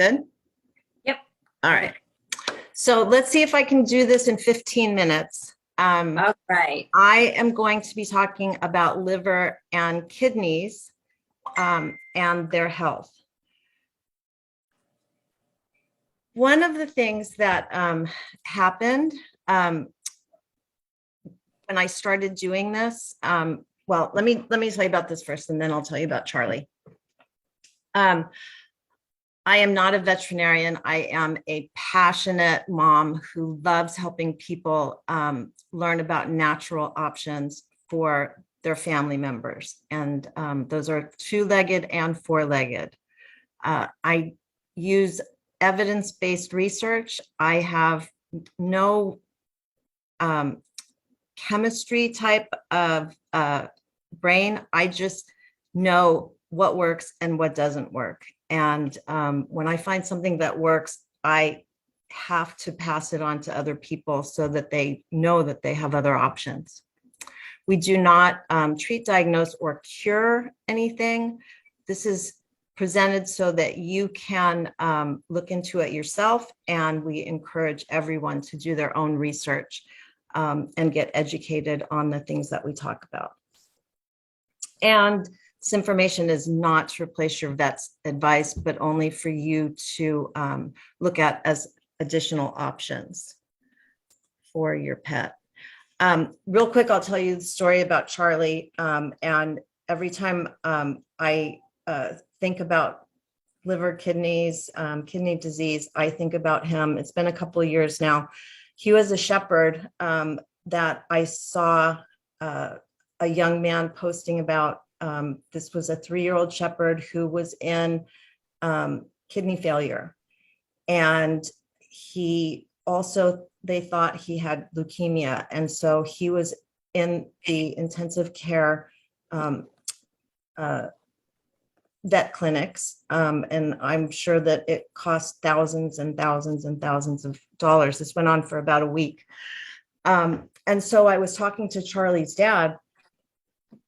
good? Yep. All right. So let's see if I can do this in 15 minutes. All right. I am going to be talking about liver and kidneys and their health. One of the things that happened when I started doing this, well, let me tell you about this first, and then I'll tell you about Charlie. I am not a veterinarian. I am a passionate mom who loves helping people learn about natural options for their family members. And those are two-legged and four-legged. I use evidence-based research. I have no chemistry type of brain. I just know what works and what doesn't work. And when I find something that works, I have to pass it on to other people so that they know that they have other options. We do not treat, diagnose, or cure anything. This is presented so that you can look into it yourself, and we encourage everyone to do their own research and get educated on the things that we talk about. And this information is not to replace your vet's advice, but only for you to look at as additional options for your pet. Real quick, I'll tell you the story about Charlie. And every time I think about liver, kidneys, kidney disease, I think about him. It's been a couple of years now. He was a shepherd that I saw a young man posting about. This was a 3-year-old shepherd who was in kidney failure. And they thought he had leukemia. And so he was in the intensive care vet clinics. And I'm sure that it cost thousands and thousands and thousands of dollars. This went on for about a week. And so I was talking to Charlie's dad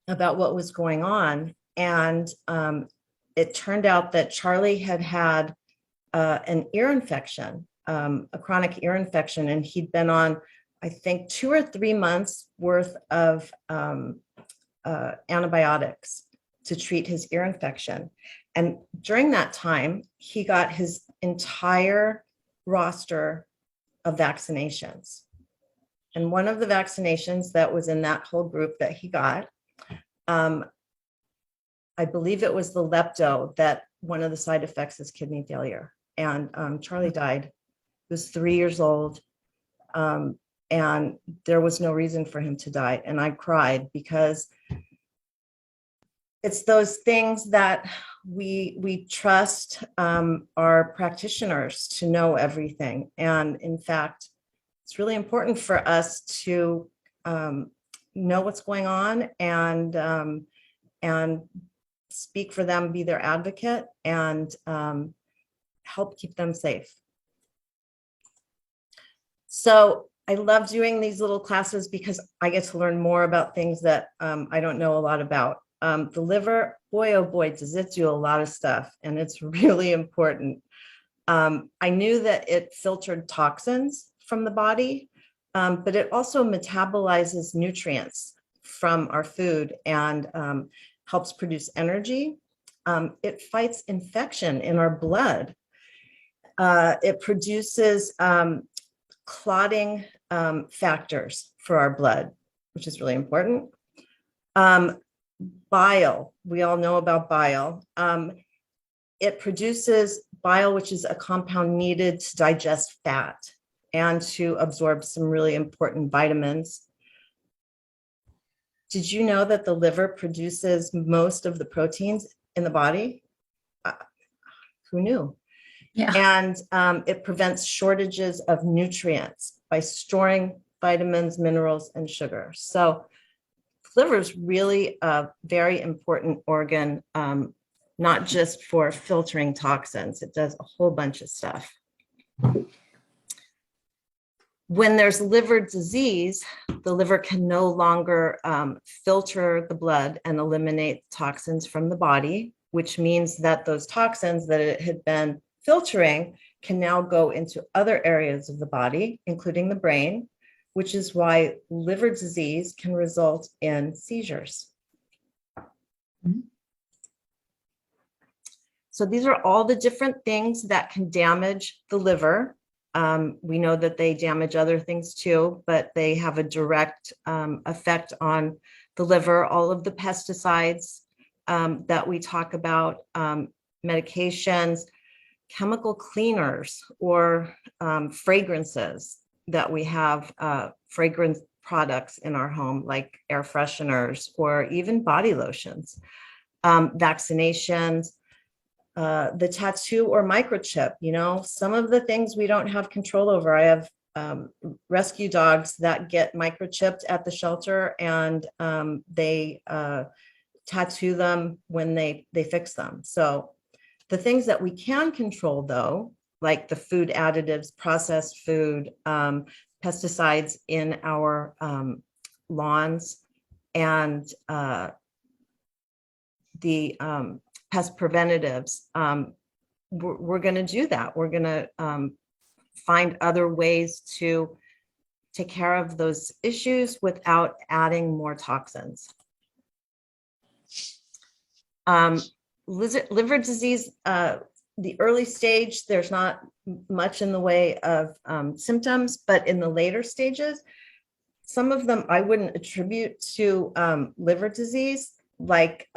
about what was going on. And it turned out that Charlie had an ear infection, a chronic ear infection, and he'd been on, I think, 2 or 3 months worth of antibiotics to treat his ear infection. And during that time, he got his entire roster of vaccinations. And one of the vaccinations that was in that whole group that he got, I believe it was the lepto, that one of the side effects is kidney failure. And Charlie died. He was 3 years old. And there was no reason for him to die. And I cried because it's those things that we trust our practitioners to know everything. And in fact, it's really important for us to know what's going on and speak for them, be their advocate, and help keep them safe. So I love doing these little classes because I get to learn more about things that I don't know a lot about. The liver, boy, oh boy, does it do a lot of stuff, and it's really important. I knew that it filtered toxins from the body, but it also metabolizes nutrients from our food and helps produce energy. It fights infection in our blood. It produces clotting factors for our blood, which is really important. Bile, we all know about bile. It produces bile, which is a compound needed to digest fat and to absorb some really important vitamins. Did you know that the liver produces most of the proteins in the body? Who knew? Yeah. And it prevents shortages of nutrients by storing vitamins, minerals, and sugar. So liver is really a very important organ, not just for filtering toxins. It does a whole bunch of stuff. When there's liver disease, the liver can no longer filter the blood and eliminate toxins from the body, which means that those toxins that it had been filtering can now go into other areas of the body, including the brain, which is why liver disease can result in seizures. So these are all the different things that can damage the liver. We know that they damage other things too, but they have a direct effect on the liver. All of the pesticides that we talk about, medications, chemical cleaners, or fragrances that we have, fragrance products in our home, like air fresheners or even body lotions, vaccinations, the tattoo or microchip. Some of the things we don't have control over. I have rescue dogs that get microchipped at the shelter, and they tattoo them when they fix them. So the things that we can control, though, like the food additives, processed food, pesticides in our lawns, and the pest preventatives, we're going to do that. We're going to find other ways to take care of those issues without adding more toxins. Liver disease, the early stage, there's not much in the way of symptoms, but in the later stages, some of them I wouldn't attribute to liver disease, like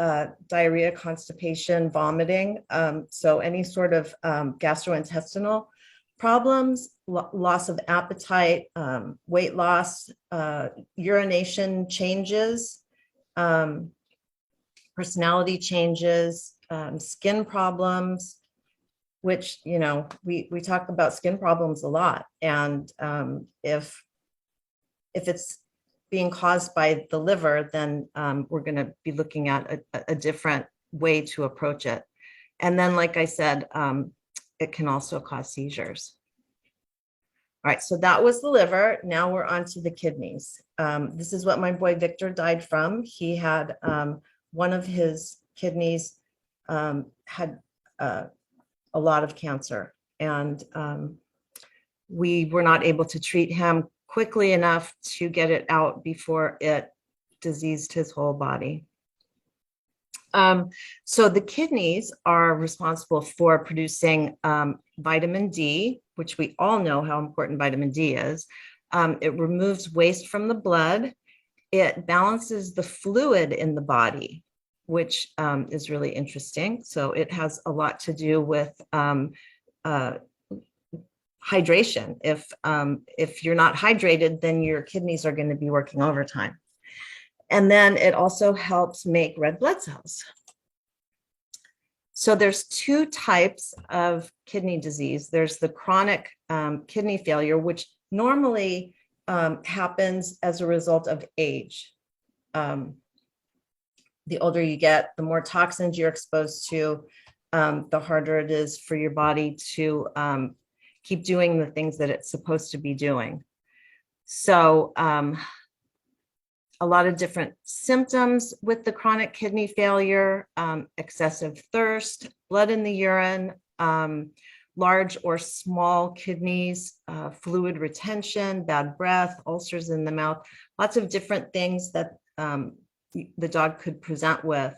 diarrhea, constipation, vomiting. So any sort of gastrointestinal problems, loss of appetite, weight loss, urination changes, personality changes, skin problems, which, we talk about skin problems a lot. And if it's being caused by the liver, then we're going to be looking at a different way to approach it. And then, like I said, it can also cause seizures. All right, so that was the liver. Now we're on to the kidneys. This is what my boy Victor died from. He had one of his kidneys had a lot of cancer, and we were not able to treat him quickly enough to get it out before it diseased his whole body. So the kidneys are responsible for producing vitamin D, which we all know how important vitamin D is. It removes waste from the blood. It balances the fluid in the body, which is really interesting. So it has a lot to do with hydration. If you're not hydrated, then your kidneys are going to be working overtime. And then it also helps make red blood cells. So there's two types of kidney disease. There's the chronic kidney failure, which normally happens as a result of age. The older you get, the more toxins you're exposed to, the harder it is for your body to keep doing the things that it's supposed to be doing. So a lot of different symptoms with the chronic kidney failure: excessive thirst, blood in the urine, large or small kidneys, fluid retention, bad breath, ulcers in the mouth, lots of different things that the dog could present with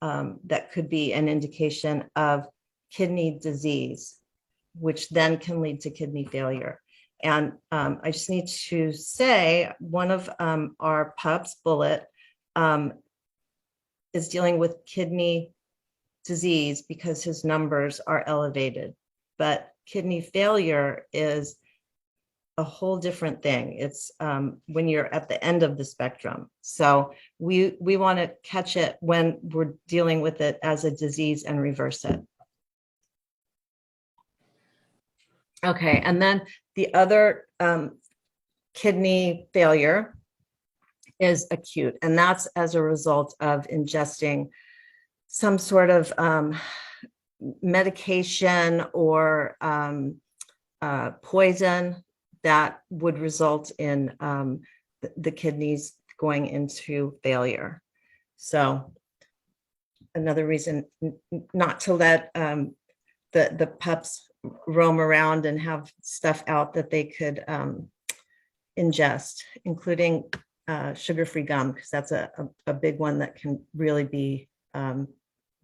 that could be an indication of kidney disease, which then can lead to kidney failure. And I just need to say, one of our pups, Bullet, is dealing with kidney disease because his numbers are elevated. But kidney failure is a whole different thing. It's when you're at the end of the spectrum. So we want to catch it when we're dealing with it as a disease and reverse it. Okay, and then the other kidney failure is acute, and that's as a result of ingesting some sort of medication or poison that would result in the kidneys going into failure. So another reason not to let the pups roam around and have stuff out that they could ingest, including sugar-free gum, because that's a big one that can really be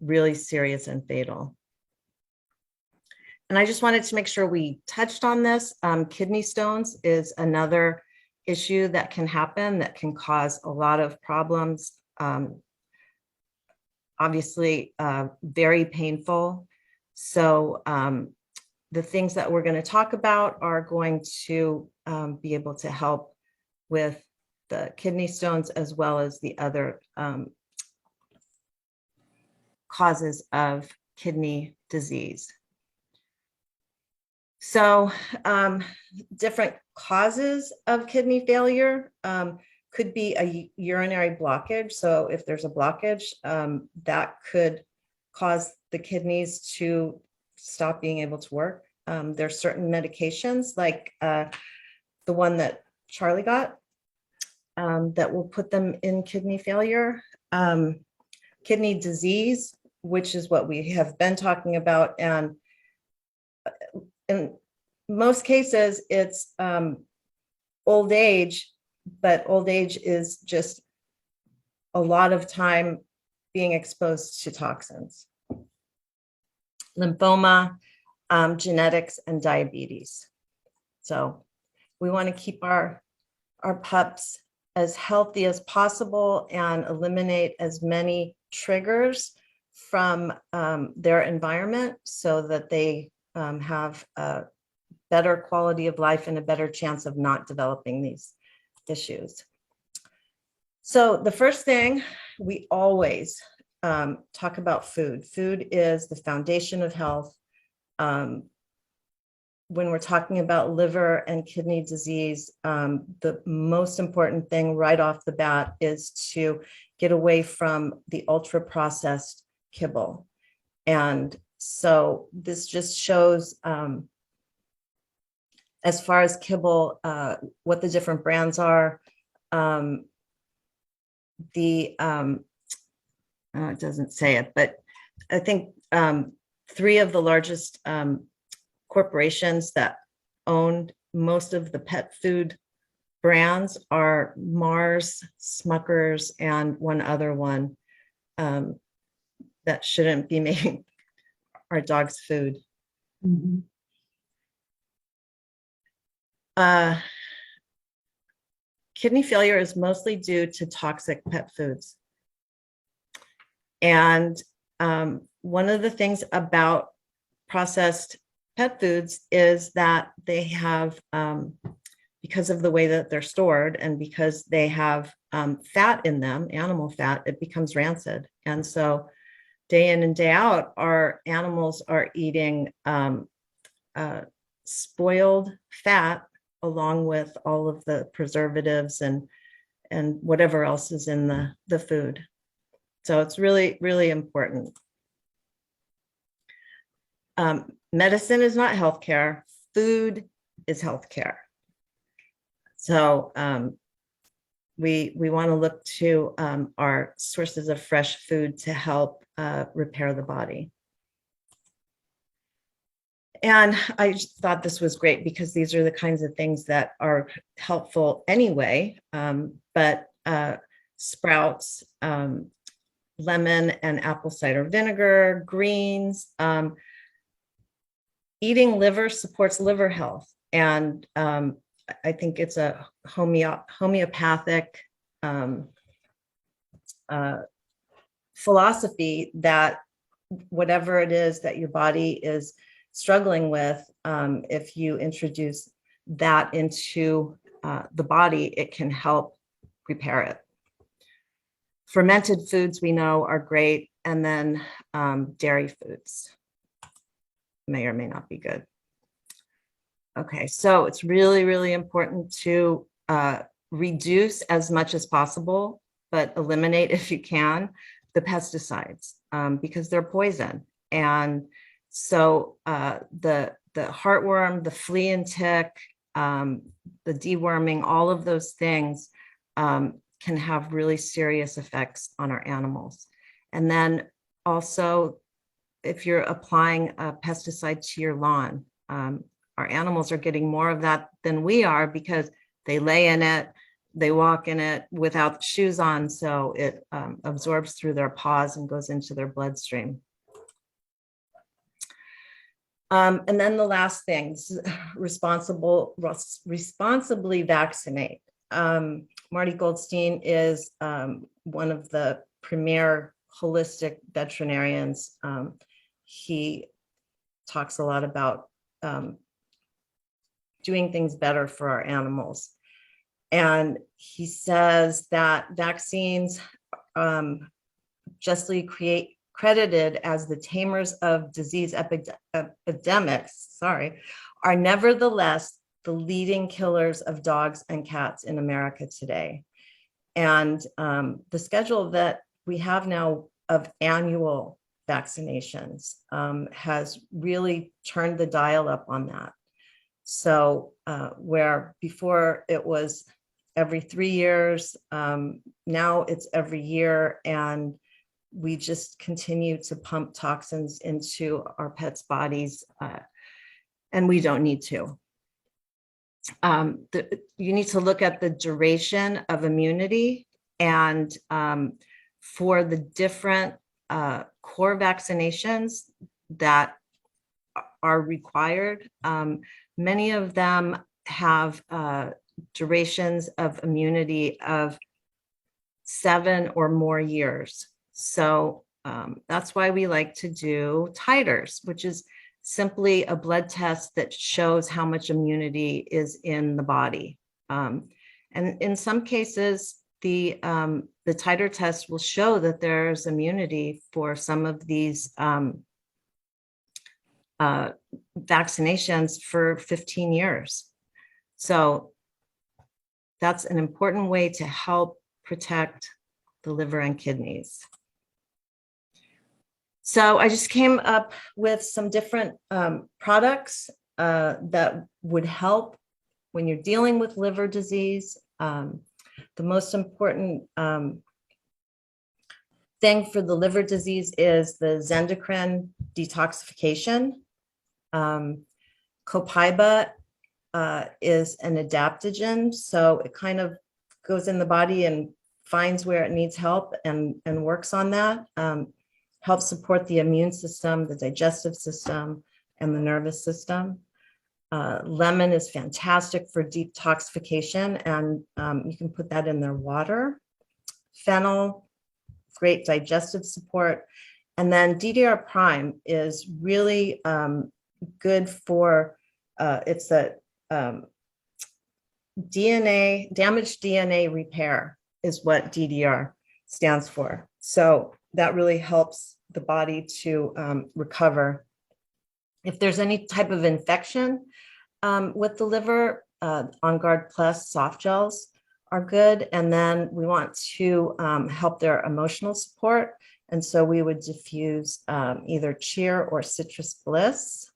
really serious and fatal. And I just wanted to make sure we touched on this. Kidney stones is another issue that can happen that can cause a lot of problems. Obviously, very painful. So the things that we're going to talk about are going to be able to help with the kidney stones as well as the other causes of kidney disease. So different causes of kidney failure could be a urinary blockage. So if there's a blockage, that could cause the kidneys to stop being able to work. There's certain medications like the one that Charlie got that will put them in kidney failure. Kidney disease, which is what we have been talking about, and in most cases, it's old age, but old age is just a lot of time being exposed to toxins. Lymphoma, genetics, and diabetes. So we want to keep our pups as healthy as possible and eliminate as many triggers from their environment so that they have a better quality of life and a better chance of not developing these issues. So the first thing, we always talk about food. Food is the foundation of health. When we're talking about liver and kidney disease, the most important thing right off the bat is to get away from the ultra processed kibble. And so this just shows, as far as kibble, what the different brands are. It doesn't say it, but I think 3 of the largest corporations that own most of the pet food brands are Mars, Smuckers, and one other one that shouldn't be making our dog's food. Mm-hmm. Kidney failure is mostly due to toxic pet foods. And one of the things about processed pet foods is that they have, because of the way that they're stored and because they have fat in them, animal fat, it becomes rancid. And so day in and day out, our animals are eating spoiled fat along with all of the preservatives and whatever else is in the food. So it's really, really important. Medicine is not healthcare. Food is healthcare. So we want to look to our sources of fresh food to help repair the body. And I just thought this was great because these are the kinds of things that are helpful anyway. But sprouts, lemon and apple cider vinegar, greens, eating liver supports liver health. And I think it's a homeopathic philosophy that whatever it is that your body is struggling with, if you introduce that into the body, it can help repair it. Fermented foods we know are great, and then dairy foods may or may not be good. Okay, so it's really, really important to reduce as much as possible, but eliminate if you can, the pesticides because they're poison. And so the heartworm, the flea and tick, the deworming, all of those things can have really serious effects on our animals. And then also if you're applying a pesticide to your lawn. Our animals are getting more of that than we are because they lay in it, they walk in it without shoes on, so it absorbs through their paws and goes into their bloodstream. And then the last thing, responsibly vaccinate. Marty Goldstein is one of the premier holistic veterinarians. He talks a lot about doing things better for our animals. And he says that vaccines justly credited as the tamers of disease epidemics, are nevertheless the leading killers of dogs and cats in America today. And the schedule that we have now of annual vaccinations has really turned the dial up on that. So where before it was every 3 years, now it's every year, and we just continue to pump toxins into our pets' bodies, and we don't need to. You need to look at the duration of immunity, and for the different core vaccinations that are required, many of them have durations of immunity of 7 or more years. So that's why we like to do titers, which is simply a blood test that shows how much immunity is in the body. And in some cases, the titer test will show that there's immunity for some of these vaccinations for 15 years. So that's an important way to help protect the liver and kidneys. So I just came up with some different products that would help when you're dealing with liver disease. The most important thing for the liver disease is the Zendocrine Detoxification. Copaiba is an adaptogen, so it kind of goes in the body and finds where it needs help and works on that. Helps support the immune system, the digestive system, and the nervous system. Lemon is fantastic for detoxification, and you can put that in their water. Fennel, great digestive support. And then DDR prime is really good for, it's a damaged DNA repair is what DDR stands for. So that really helps the body to recover. If there's any type of infection with the liver, On Guard Plus soft gels are good. And then we want to help their emotional support. And so we would diffuse either cheer or citrus bliss.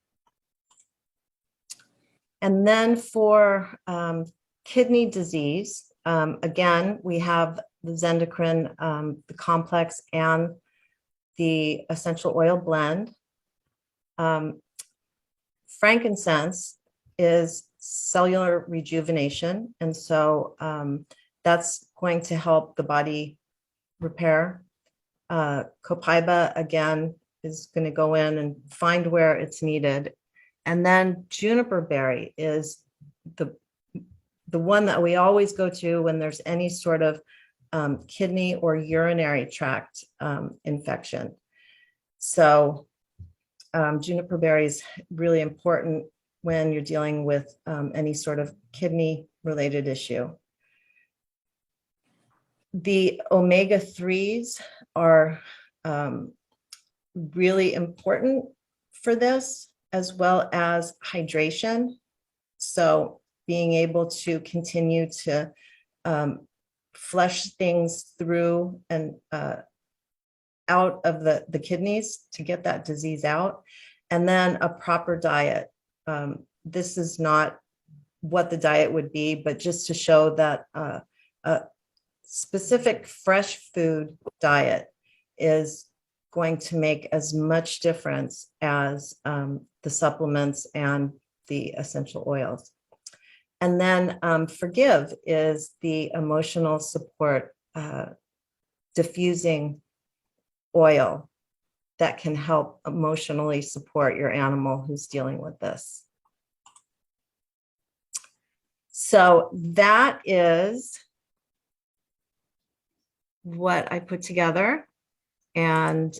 And then for kidney disease, again, we have the Zendocrine, the complex, and the essential oil blend. Frankincense is cellular rejuvenation. And so that's going to help the body repair. Copaiba, again, is going to go in and find where it's needed. And then Juniper Berry is the one that we always go to when there's any sort of kidney or urinary tract infection. So Juniper Berry is really important when you're dealing with any sort of kidney related issue. The omega-3s are really important for this, as well as hydration. So being able to continue to flush things through and out of the kidneys to get that disease out. And then a proper diet. This is not what the diet would be, but just to show that a specific fresh food diet is going to make as much difference as the supplements and the essential oils. And then Forgive is the emotional support diffusing oil that can help emotionally support your animal who's dealing with this. So that is what I put together. And